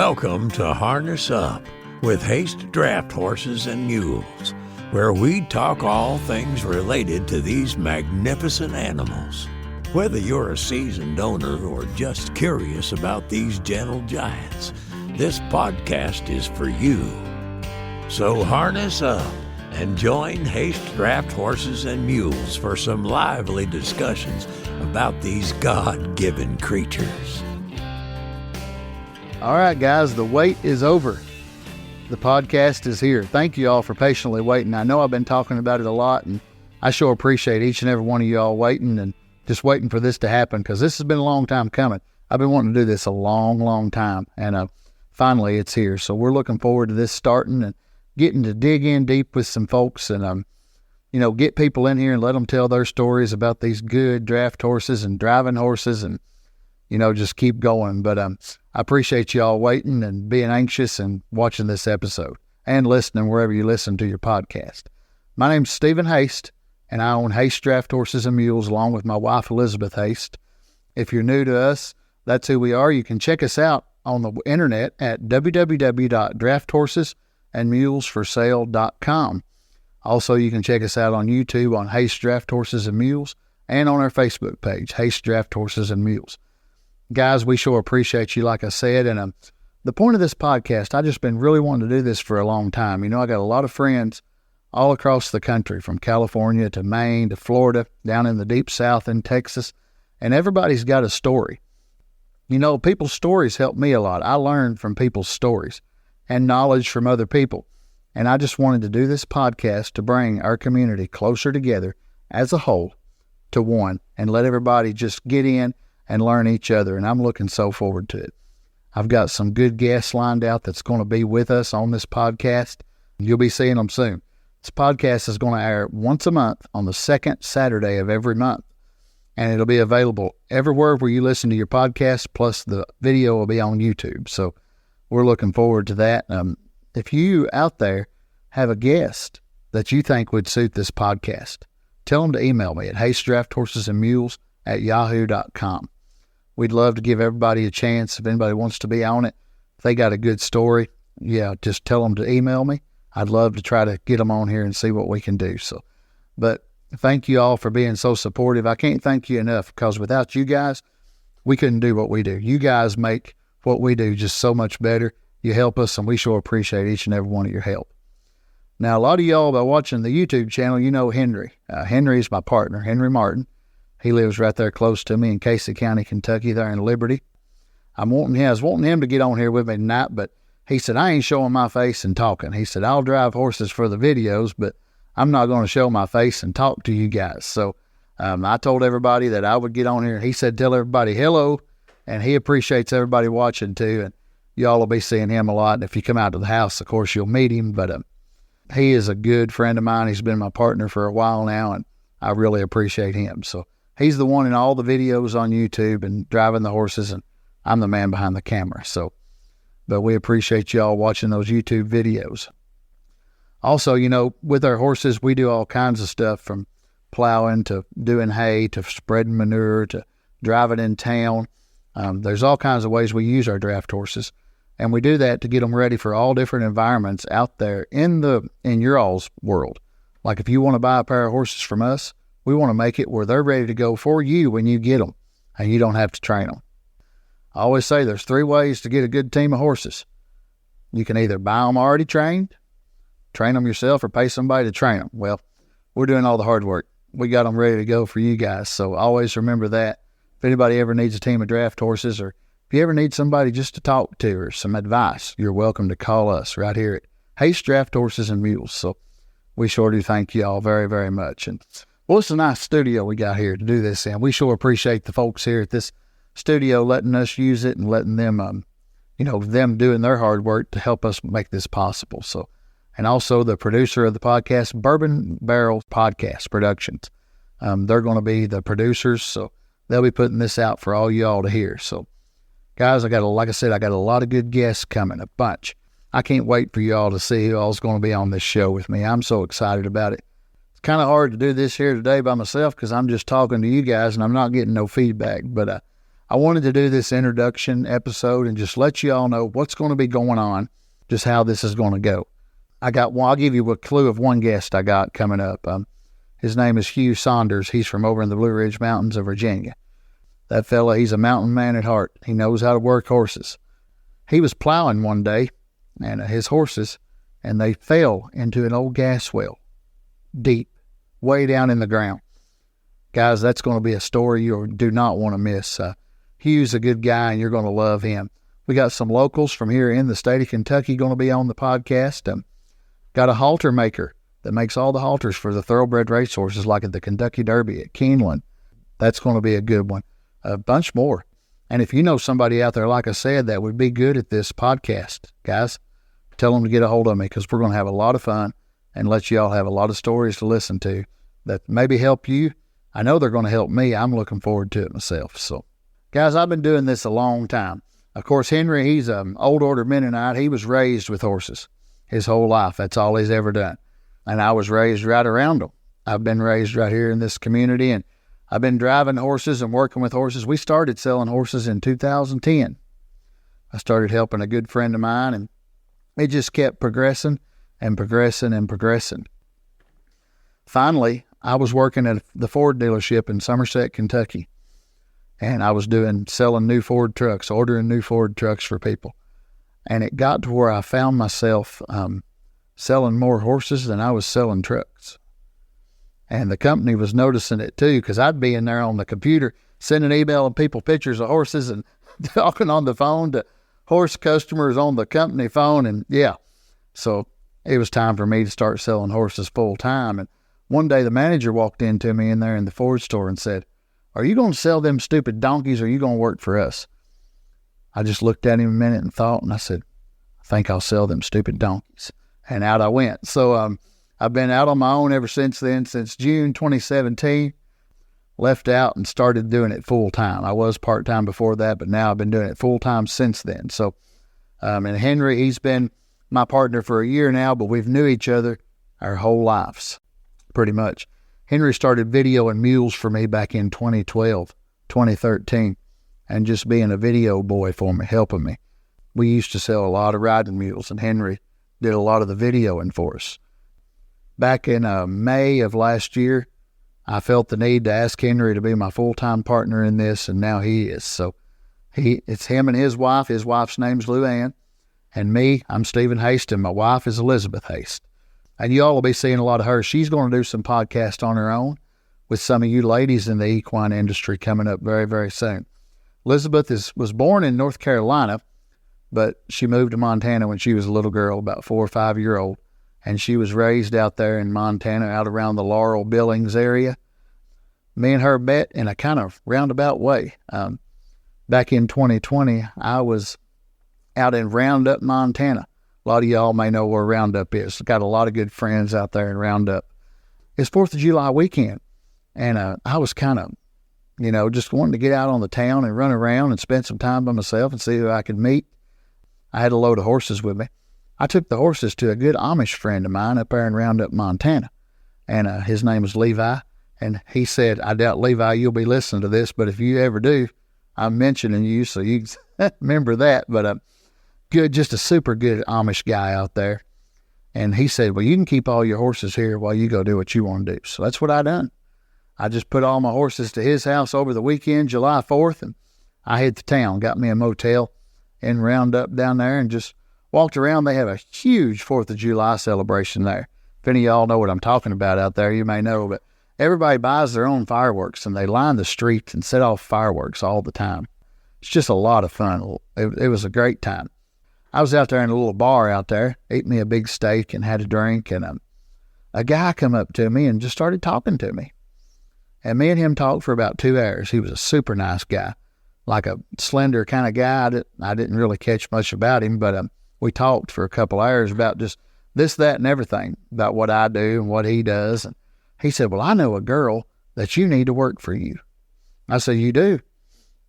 Welcome to Harness Up with Haste Draft Horses and Mules, where we talk all things related to these magnificent animals. Whether you're a seasoned owner or just curious about these gentle giants, this podcast is for you. So harness up and join Haste Draft Horses and Mules for some lively discussions about these God-given creatures. All right, guys, the wait is over. The podcast is here. Thank you all for patiently waiting. I know I've been talking about it a lot, and I sure appreciate each and every one of you all waiting and just waiting for this to happen, because this has been a long time coming. I've been wanting to do this a long time, and finally it's here. So we're looking forward to this starting and getting to dig in deep with some folks and, get people in here and let them tell their stories about these good draft horses and driving horses and, just keep going. But I appreciate you all waiting and being anxious and watching this episode and listening wherever you listen to your podcast. My name's Steven Haste, and I own Haste Draft Horses and Mules along with my wife, Elizabeth Haste. If you're new to us, that's who we are. You can check us out on the internet at www.drafthorsesandsmulesforsale.com. Also, you can check us out on YouTube on Haste Draft Horses and Mules and on our Facebook page, Haste Draft Horses and Mules. Guys, we sure appreciate you, like I said, and the point of this podcast, I just been really wanting to do this for a long time. I got a lot of friends all across the country, from California to Maine to Florida, down in the deep South in Texas, and everybody's got a story. People's stories help me a lot. I learn from people's stories and knowledge from other people, and I just wanted to do this podcast to bring our community closer together as a whole to one and let everybody just get in and learn each other, and I'm looking so forward to it. I've got some good guests lined out that's going to be with us on this podcast. You'll be seeing them soon. This podcast is going to air once a month on the second Saturday of every month, and it'll be available everywhere where you listen to your podcast, plus the video will be on YouTube. So we're looking forward to that. If you out there have a guest that you think would suit this podcast, tell them to email me at hastedrafthorsesandsmules@yahoo.com. We'd love to give everybody a chance. If anybody wants to be on it, if they got a good story, just tell them to email me. I'd love to try to get them on here and see what we can do. But thank you all for being so supportive. I can't thank you enough, because without you guys, we couldn't do what we do. You guys make what we do just so much better. You help us, and we sure appreciate each and every one of your help. Now, a lot of y'all, by watching the YouTube channel, you know Henry. Henry is my partner, Henry Martin. He lives right there close to me in Casey County, Kentucky, there in Liberty. I was wanting him to get on here with me tonight, but he said, I ain't showing my face and talking. He said, I'll drive horses for the videos, but I'm not going to show my face and talk to you guys. So I told everybody that I would get on here. He said, tell everybody hello, and he appreciates everybody watching too, and y'all will be seeing him a lot. And if you come out to the house, of course, you'll meet him, but he is a good friend of mine. He's been my partner for a while now, and I really appreciate him. So he's the one in all the videos on YouTube and driving the horses, and I'm the man behind the camera. But we appreciate y'all watching those YouTube videos. Also, with our horses, we do all kinds of stuff, from plowing to doing hay to spreading manure to driving in town. There's all kinds of ways we use our draft horses, and we do that to get them ready for all different environments out there in your all's world. Like if you want to buy a pair of horses from us, we want to make it where they're ready to go for you when you get them, and you don't have to train them. I always say there's 3 ways to get a good team of horses. You can either buy them already trained, train them yourself, or pay somebody to train them. Well, we're doing all the hard work. We got them ready to go for you guys, so always remember that. If anybody ever needs a team of draft horses, or if you ever need somebody just to talk to or some advice, you're welcome to call us right here at Haste Draft Horses and Mules. So we sure do thank you all very, very much. And well, it's a nice studio we got here to do this in. We sure appreciate the folks here at this studio letting us use it and letting them, them doing their hard work to help us make this possible. So, and also the producer of the podcast, Bourbon Barrel Podcast Productions. They're going to be the producers, so they'll be putting this out for all y'all to hear. So, guys, like I said, I got a lot of good guests coming, a bunch. I can't wait for y'all to see who all's going to be on this show with me. I'm so excited about it. It's kind of hard to do this here today by myself because I'm just talking to you guys and I'm not getting no feedback. But I wanted to do this introduction episode and just let you all know what's going to be going on, just how this is going to go. I'll give you a clue of one guest I got coming up. His name is Hugh Saunders. He's from over in the Blue Ridge Mountains of Virginia. That fella, he's a mountain man at heart. He knows how to work horses. He was plowing one day, and his horses, and they fell into an old gas well, deep, way down in the ground. Guys, that's going to be a story you do not want to miss. Hugh's a good guy, and you're going to love him. We got some locals from here in the state of Kentucky going to be on the podcast. Got a halter maker that makes all the halters for the thoroughbred racehorses, like at the Kentucky Derby at Keeneland. That's going to be a good one. A bunch more. And if you know somebody out there, like I said, that would be good at this podcast, guys, tell them to get a hold of me, because we're going to have a lot of fun and let you all have a lot of stories to listen to that maybe help you. I know they're going to help me. I'm looking forward to it myself. So, guys, I've been doing this a long time. Of course, Henry, he's an old order Mennonite. He was raised with horses his whole life. That's all he's ever done. And I was raised right around them. I've been raised right here in this community, and I've been driving horses and working with horses. We started selling horses in 2010. I started helping a good friend of mine, and it just kept progressing and progressing and progressing. Finally, I was working at the Ford dealership in Somerset, Kentucky, and I was selling new Ford trucks, ordering new Ford trucks for people. And it got to where I found myself selling more horses than I was selling trucks. And the company was noticing it too, because I'd be in there on the computer sending emailing people pictures of horses and talking on the phone to horse customers on the company phone. And yeah, so it was time for me to start selling horses full time. And one day the manager walked into me in there in the Ford store and said, "Are you going to sell them stupid donkeys, or are you going to work for us?" I just looked at him a minute and thought, and I said, "I think I'll sell them stupid donkeys." And out I went. So I've been out on my own ever since then, since June 2017. Left out and started doing it full time. I was part time before that, but now I've been doing it full time since then. So, and Henry, he's been my partner for a year now, but we've knew each other our whole lives, pretty much. Henry started videoing mules for me back in 2012, 2013, and just being a video boy for me, helping me. We used to sell a lot of riding mules, and Henry did a lot of the videoing for us. Back in May of last year, I felt the need to ask Henry to be my full-time partner in this, and now he is. So it's him and his wife. His wife's name's Lou Ann, and me, I'm Steven Haste, and my wife is Elizabeth Haste. And you all will be seeing a lot of her. She's going to do some podcasts on her own with some of you ladies in the equine industry coming up very, very soon. Elizabeth was born in North Carolina, but she moved to Montana when she was a little girl, about 4 or 5 year old. And she was raised out there in Montana, out around the Laurel Billings area. Me and her met in a kind of roundabout way. Back in 2020, I was out in Roundup, Montana. A lot of y'all may know where Roundup is. Got a lot of good friends out there in Roundup. It's 4th of July weekend, and I was kind of, just wanting to get out on the town and run around and spend some time by myself and see who I could meet. I had a load of horses with me. I took the horses to a good Amish friend of mine up there in Roundup, Montana, and his name is Levi, and he said, "I doubt, Levi, you'll be listening to this, but if you ever do, I'm mentioning you, so you remember that." But good, just a super good Amish guy out there. And he said, "Well, you can keep all your horses here while you go do what you want to do." So that's what I done. I just put all my horses to his house over the weekend, July 4th, and I hit the town, got me a motel in Roundup down there, and just walked around. They have a huge 4th of July celebration there. If any of y'all know what I'm talking about out there, you may know, but everybody buys their own fireworks, and they line the streets and set off fireworks all the time. It's just a lot of fun. It was a great time. I was out there in a little bar out there, ate me a big steak and had a drink, and a guy come up to me and just started talking to me. And me and him talked for about 2 hours. He was a super nice guy, like a slender kind of guy. I didn't really catch much about him, but we talked for a couple hours about just this, that, and everything, about what I do and what he does. And he said, "Well, I know a girl that you need to work for you." I said, "You do?"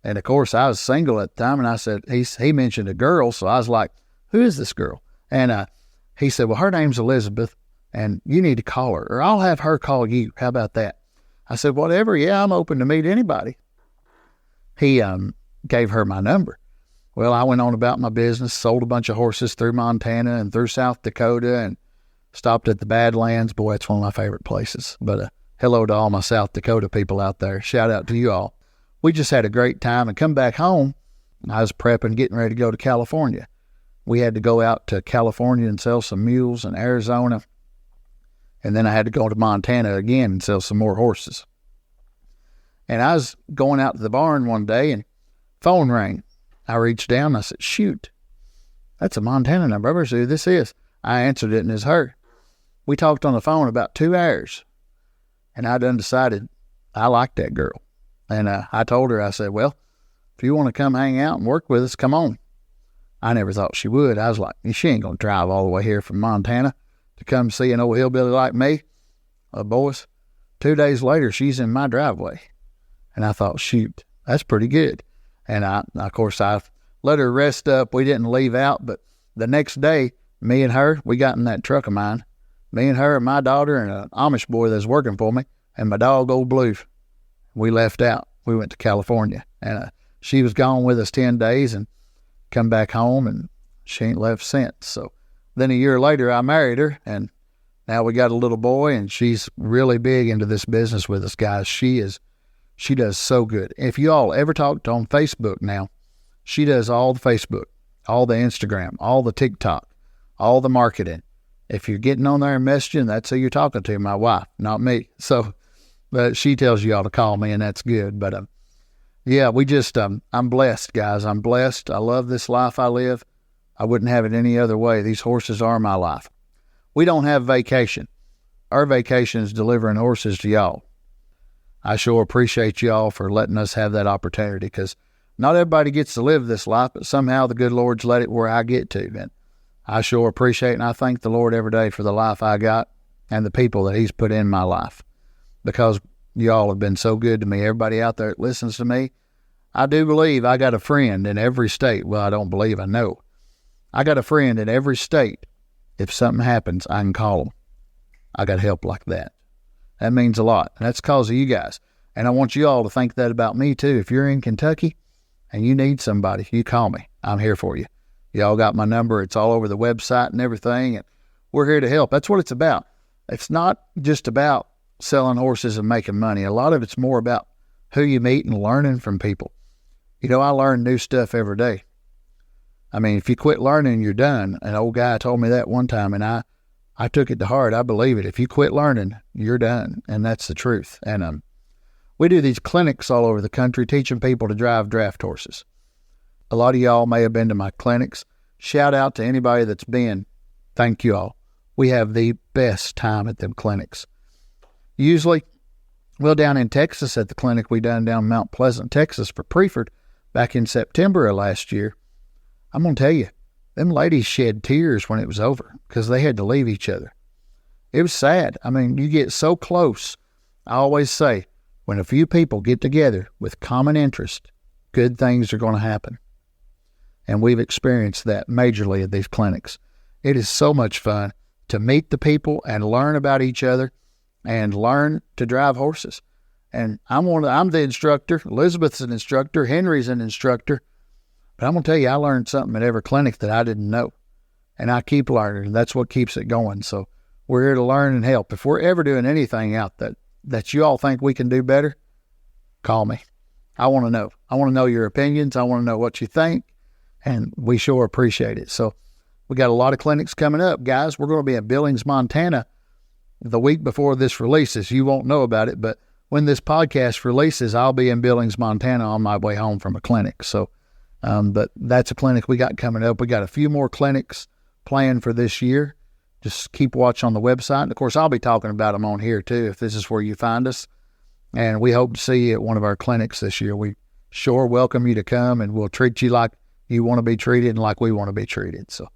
And of course, I was single at the time, and I said, he mentioned a girl, so I was like, "Who is this girl?" And he said, "Well, her name's Elizabeth, and you need to call her, or I'll have her call you. How about that?" I said, "Whatever, yeah, I'm open to meet anybody." He gave her my number. Well, I went on about my business, sold a bunch of horses through Montana and through South Dakota, and stopped at the Badlands. Boy, it's one of my favorite places. But hello to all my South Dakota people out there. Shout out to you all. We just had a great time, and come back home, I was prepping, getting ready to go to California. We had to go out to California and sell some mules in Arizona, and then I had to go to Montana again and sell some more horses. And I was going out to the barn one day, and phone rang. I reached down and I said, shoot, that's a Montana number. I better see who this is. I answered it, and it's her. We talked on the phone about 2 hours, and I done decided I liked that girl. And I told her, I said, well, if you want to come hang out and work with us, come on. I never thought she would. I was like, she ain't going to drive all the way here from Montana to come see an old hillbilly like me. Boys, 2 days later, she's in my driveway. And I thought, shoot, that's pretty good. And of course, I let her rest up. We didn't leave out, but the next day, me and her, we got in that truck of mine. Me and her and my daughter and an Amish boy that's working for me and my dog, Old Blue. We left out. We went to California. And she was gone with us 10 days and come back home, and she ain't left since. So then a year later, I married her, and now we got a little boy, and she's really big into this business with us, guys. She does so good. If you all ever talked on Facebook now, she does all the Facebook, all the Instagram, all the TikTok, all the marketing. If you're getting on there and messaging, that's who you're talking to, my wife, not me. So, but she tells you all to call me, and that's good. But yeah, we just, I'm blessed, guys. I'm blessed. I love this life I live. I wouldn't have it any other way. These horses are my life. We don't have vacation. Our vacation is delivering horses to y'all. I sure appreciate y'all for letting us have that opportunity, because not everybody gets to live this life, but somehow the good Lord's let it where I get to. And I sure appreciate and I thank the Lord every day for the life I got and the people that he's put in my life, because y'all have been so good to me. Everybody out there that listens to me, I do believe I got a friend in every state. Well, I don't believe, I know. I got a friend in every state. If something happens, I can call them. I got help like that. That means a lot, and that's because of you guys. And I want you all to think that about me too. If you're in Kentucky and you need somebody, you call me. I'm here for you. Y'all got my number. It's all over the website and everything, and we're here to help. That's what it's about. It's not just about selling horses and making money. A lot of it's more about who you meet and learning from people. You know, I learn new stuff every day. I mean, if you quit learning, you're done. An old guy told me that one time, and I took it to heart. I believe it. If you quit learning, you're done. And that's the truth. And we do these clinics all over the country teaching people to drive draft horses. A lot of y'all may have been to my clinics. Shout out to anybody that's been. Thank you all. We have the best time at them clinics. Usually, well, down in Texas at the clinic we done down Mount Pleasant, Texas for Preford back in September of last year, I'm going to tell you, them ladies shed tears when it was over because they had to leave each other. It was sad. I mean, you get so close. I always say, when a few people get together with common interest, good things are going to happen. And we've experienced that majorly at these clinics. It is so much fun to meet the people and learn about each other and learn to drive horses. And I'm the instructor. Elizabeth's an instructor. Henry's an instructor. But I'm going to tell you, I learned something at every clinic that I didn't know. And I keep learning. That's what keeps it going. So we're here to learn and help. If we're ever doing anything out that you all think we can do better, call me. I want to know. I want to know your opinions. I want to know what you think. And we sure appreciate it. So we got a lot of clinics coming up, guys. We're going to be in Billings, Montana the week before this releases. You won't know about it, but when this podcast releases, I'll be in Billings, Montana on my way home from a clinic. So, but that's a clinic we got coming up. We got a few more clinics planned for this year. Just keep watch on the website. And of course, I'll be talking about them on here too, if this is where you find us. And we hope to see you at one of our clinics this year. We sure welcome you to come, and we'll treat you like you want to be treated and like we want to be treated. So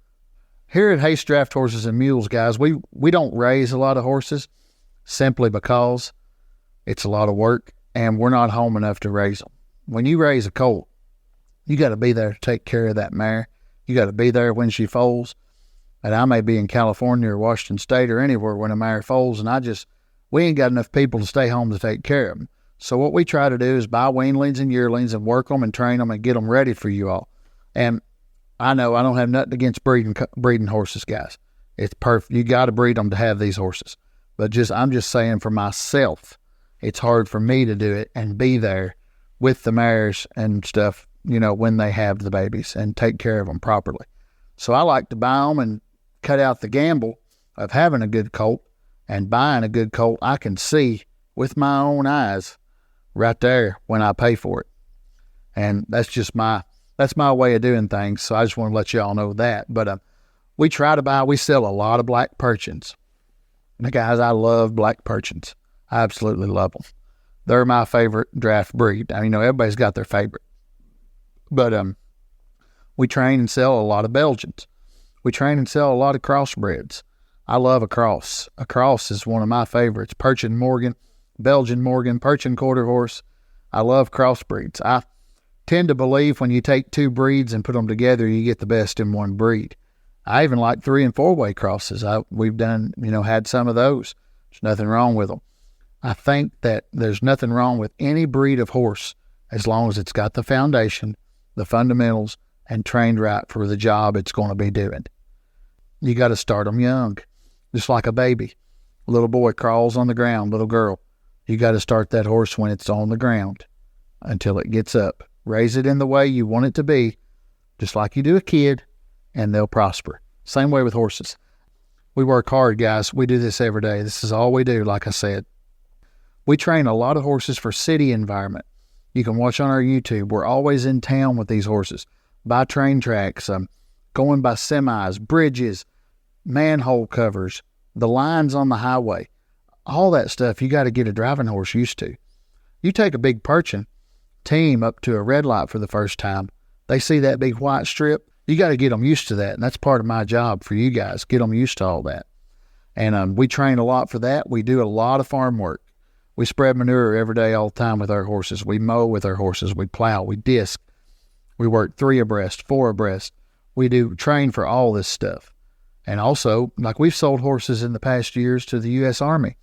here at Haste Draft Horses and Mules, guys, we don't raise a lot of horses simply because it's a lot of work and we're not home enough to raise them. When you raise a colt, you got to be there to take care of that mare. You got to be there when she foals. And I may be in California or Washington State or anywhere when a mare foals, and we ain't got enough people to stay home to take care of them. So what we try to do is buy weanlings and yearlings and work them and train them and get them ready for you all. And I know I don't have nothing against breeding horses, guys. It's perfect. You got to breed them to have these horses. But I'm just saying for myself, it's hard for me to do it and be there with the mares and stuff, when they have the babies and take care of them properly. So I like to buy them and cut out the gamble of having a good colt and buying a good colt I can see with my own eyes right there when I pay for it. And that's my way of doing things. So I just want to let y'all know that. But we sell a lot of black Percheons. And guys, I love black Percheons. I absolutely love them. They're my favorite draft breed. Everybody's got their favorite. But we train and sell a lot of Belgians. We train and sell a lot of crossbreds. I love a cross. A cross is one of my favorites. Percheon Morgan, Belgian Morgan, Percheon Quarter Horse. I love crossbreeds. I tend to believe when you take two breeds and put them together, you get the best in one breed. I even like 3- and 4-way crosses. We've done, had some of those. There's nothing wrong with them. I think that there's nothing wrong with any breed of horse as long as it's got the foundation, the fundamentals, and trained right for the job it's going to be doing. You got to start them young, just like a baby. A little boy crawls on the ground, little girl. You got to start that horse when it's on the ground until it gets up. Raise it in the way you want it to be, just like you do a kid, and they'll prosper. Same way with horses. We work hard, guys. We do this every day. This is all we do, like I said. We train a lot of horses for city environment. You can watch on our YouTube. We're always in town with these horses. By train tracks, going by semis, bridges, manhole covers, the lines on the highway. All that stuff you got to get a driving horse used to. You take a big Percheon team up to a red light for the first time. They see that big white strip. You got to get them used to that, and that's part of my job for you guys. Get them used to all that. And we train a lot for that. We do a lot of farm work. We spread manure every day all the time with our horses. We mow with our horses. We plow. We disc. We work 3 abreast, 4 abreast. We do train for all this stuff. And also, like we've sold horses in the past years to the U.S. Army.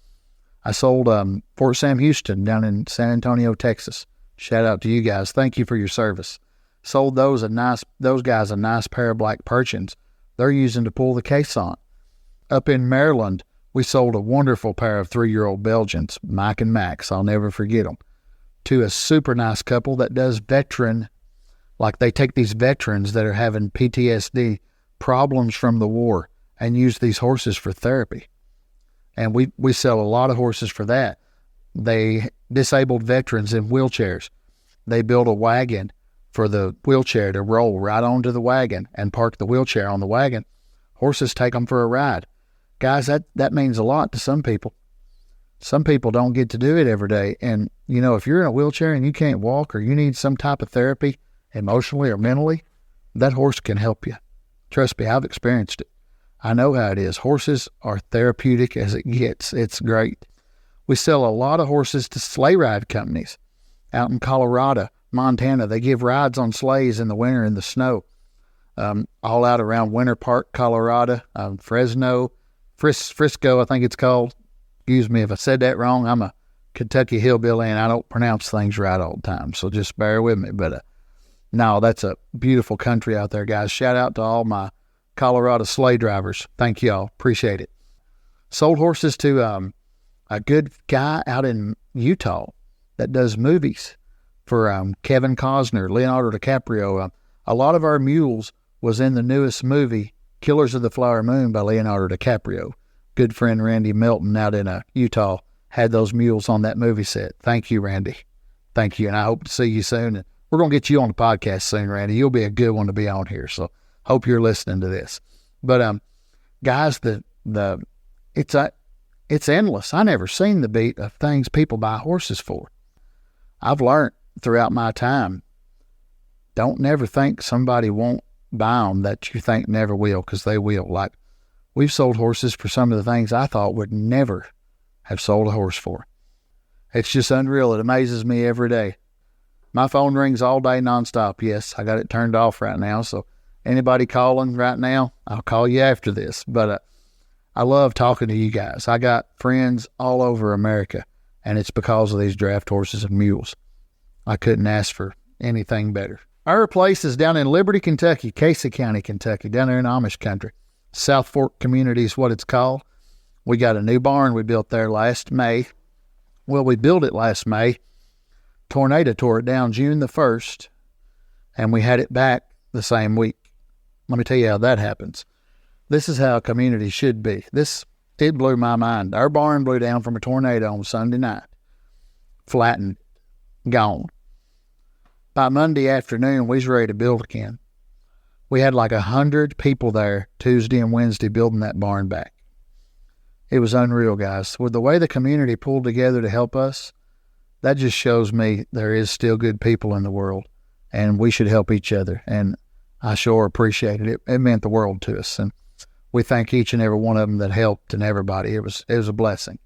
I sold Fort Sam Houston down in San Antonio, Texas. Shout out to you guys. Thank you for your service. Sold those guys a nice pair of black Percheons they're using to pull the case on. Up in Maryland, we sold a wonderful pair of 3-year-old Belgians, Mike and Max, I'll never forget them, to a super nice couple that does veteran, like they take these veterans that are having PTSD, problems from the war, and use these horses for therapy. And we sell a lot of horses for that. They disabled veterans in wheelchairs. They build a wagon for the wheelchair to roll right onto the wagon and park the wheelchair on the wagon. Horses take them for a ride. Guys, that means a lot to some people. Some people don't get to do it every day. And, if you're in a wheelchair and you can't walk or you need some type of therapy, emotionally or mentally, that horse can help you. Trust me, I've experienced it. I know how it is. Horses are therapeutic as it gets. It's great. We sell a lot of horses to sleigh ride companies out in Colorado, Montana. They give rides on sleighs in the winter in the snow. All out around Winter Park, Colorado, Fresno, Frisco, I think it's called. Excuse me if I said that wrong. I'm a Kentucky hillbilly and I don't pronounce things right all the time, so just bear with me. But no, that's a beautiful country out there, guys. Shout out to all my Colorado sleigh drivers. Thank y'all. Appreciate it. Sold horses to a good guy out in Utah that does movies for Kevin Costner, Leonardo DiCaprio. A lot of our mules was in the newest movie, Killers of the Flower Moon by Leonardo DiCaprio. Good friend Randy Milton out in Utah had those mules on that movie set. Thank you, Randy. Thank you, and I hope to see you soon. And we're going to get you on the podcast soon, Randy. You'll be a good one to be on here, so hope you're listening to this. But, guys, it's endless. I never seen the beat of things people buy horses for. I've learned throughout my time, don't never think somebody won't buy them that you think never will, because they will. Like, we've sold horses for some of the things I thought would never have sold a horse for. It's just unreal. It amazes me every day. My phone rings all day nonstop. Yes, I got it turned off right now, so anybody calling right now, I'll call you after this. But I love talking to you guys. I got friends all over America and it's because of these draft horses and mules. I couldn't ask for anything better. Our place is down in Liberty, Kentucky, Casey County, Kentucky, down there in Amish country. South Fork Community is what it's called. We got a new barn we built there last May. Well, we built it last May. Tornado tore it down June the 1st, and we had it back the same week. Let me tell you how that happens. This is how a community should be. It blew my mind. Our barn blew down from a tornado on Sunday night. Flattened. Gone. By Monday afternoon, we was ready to build again. We had like 100 people there Tuesday and Wednesday building that barn back. It was unreal, guys. With the way the community pulled together to help us, that just shows me there is still good people in the world, and we should help each other. And I sure appreciated it. It meant the world to us, and we thank each and every one of them that helped and everybody. It was a blessing.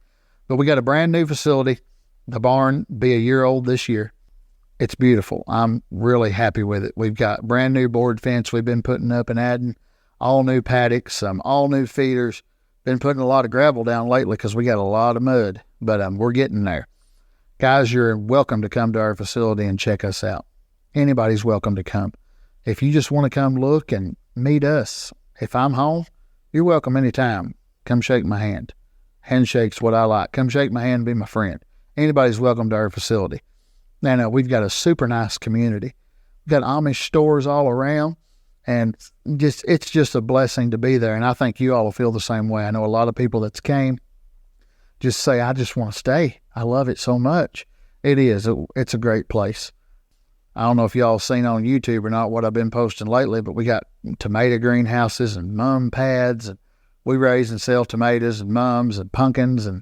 But we got a brand new facility. The barn be a year old this year. It's beautiful. I'm really happy with it. We've got brand new board fence we've been putting up and adding, all new paddocks, all new feeders. Been putting a lot of gravel down lately because we got a lot of mud, but we're getting there. Guys, you're welcome to come to our facility and check us out. Anybody's welcome to come. If you just want to come look and meet us, if I'm home, you're welcome anytime. Come shake my hand. Handshake's what I like. Come shake my hand and be my friend. Anybody's welcome to our facility. Now, we've got a super nice community. We've got Amish stores all around, and it's just a blessing to be there, and I think you all will feel the same way. I know a lot of people that's came just say, I just want to stay. I love it so much. It is. It's a great place. I don't know if y'all seen on YouTube or not what I've been posting lately, but we got tomato greenhouses and mum pads, and we raise and sell tomatoes and mums and pumpkins, and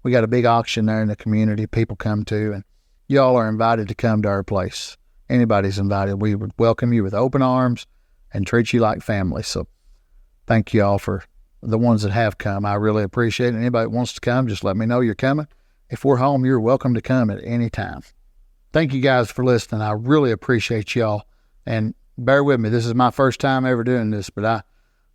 we got a big auction there in the community people come to, and y'all are invited to come to our place. Anybody's invited. We would welcome you with open arms and treat you like family. So thank you all for the ones that have come. I really appreciate it. Anybody that wants to come, just let me know you're coming. If we're home, you're welcome to come at any time. Thank you guys for listening. I really appreciate y'all. And bear with me. This is my first time ever doing this, but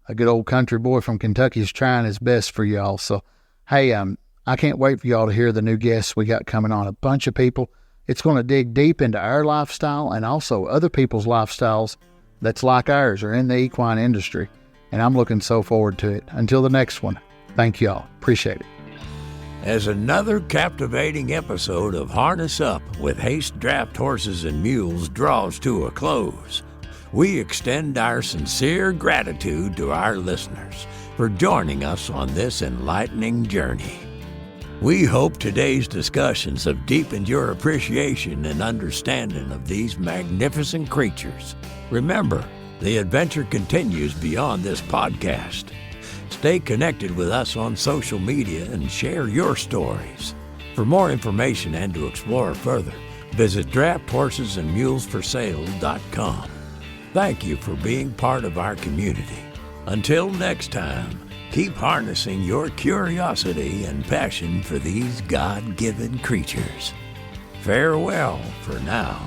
a good old country boy from Kentucky is trying his best for y'all. So, hey, I can't wait for y'all to hear the new guests we got coming on. A bunch of people. It's going to dig deep into our lifestyle and also other people's lifestyles that's like ours or in the equine industry. And I'm looking so forward to it. Until the next one, thank y'all. Appreciate it. As another captivating episode of Harness Up with Haste Draft Horses and Mules draws to a close, we extend our sincere gratitude to our listeners for joining us on this enlightening journey. We hope today's discussions have deepened your appreciation and understanding of these magnificent creatures. Remember, the adventure continues beyond this podcast. Stay connected with us on social media and share your stories. For more information and to explore further, visit drafthorsesandsmulesforsale.com. Thank you for being part of our community. Until next time, keep harnessing your curiosity and passion for these God-given creatures. Farewell for now.